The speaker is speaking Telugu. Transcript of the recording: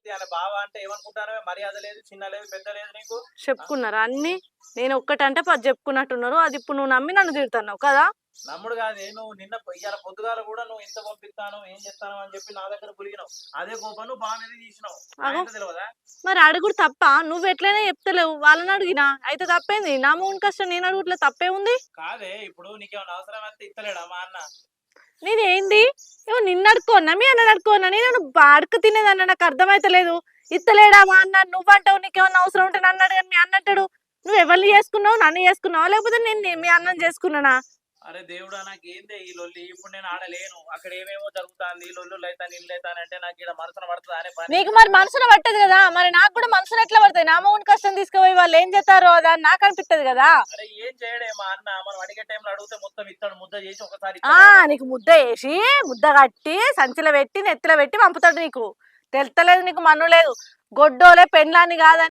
ఎత్తి ఆయన బావ అంటే ఏమనుకుంటానో మర్యాద లేదు, చిన్న లేదు, పెద్ద లేదు నీకు. చెప్పుకున్నారా అన్ని? నేను ఒక్కటంటే 10 చెప్పుకున్నట్టున్నారు. అది ఇప్పుడు నువ్వు నమ్మి నన్ను తిడుతున్నావు కదా? నమ్ముడు కాదే, నువ్వు నిన్న ఇవాళ పొద్దుగాల కూడా నువ్వు ఎంత పంపిస్తాను ఏం చేస్తాను అని చెప్పి నా దగ్గర గులిగినావు. అదే కోపం నువ్వు బాగా మీద తీసినావు. తెలియదా? మరి అడుగుడు తప్ప? నువ్వు ఎట్లయినా చెప్తలేవు, వాళ్ళని అడిగినా అయితే తప్పేంది? నా మూన్ కష్టం నేను అడుగుట్లే తప్పే ఉంది. కాదే, ఇప్పుడు నీకేమైనా అవసరం అయితే ఇస్తలేడా మా అన్న? నేనేంది ఏమో నిన్ను అడుకోన్నా మీ అన్న అడుకోన్నా? నేను అడుగు తినేదన్న నాకు అర్థమైతలేదు. ఇత్తలేడా మా అన్న? నువ్వంటావు నీకేమన్నా అవసరం ఉంటే నన్ను అడగని మీ అన్న అంటాడు. నువ్వు ఎవరిని చేసుకున్నావు? నన్ను చేసుకున్నావా లేకపోతే నేను మీ అన్నం చేసుకున్నానా? అరే దేవుడా, నాకు ఏందే ఈ లొల్లి? ఇప్పుడు నేను ఆడలేను, అక్కడ ఏమేమో జరుగుతుంది, లొల్లు అయితే నీళ్ళు అయితే అంటే నాకు ఇక్కడ మనసున పడుతుంది అనే పని. నీకు మరి మనసున పట్టదు కదా, మరి నాకు కూడా మనసున ఎట్లా పడతాయి? నా మూన్ కష్టం తీసుకుపోయి వాళ్ళు ఏం చేస్తారో అని నాకు అనిపిస్తుంది కదా. అరే ఏం చేయడే మా అన్న, మనం అడిగే టైంలో అడిగితే మొత్తం ఇస్తాడు, ముద్ద చేసి ఒకసారి. నీకు ముద్ద వేసి ముద్ద కట్టి సంచిలో పెట్టి నెత్తిలో పెట్టి పంపుతాడు. నీకు తెలుస్తలేదు, నీకు మన్ను లేదు. గొడ్డోలే పెండ్లాన్ని కాదని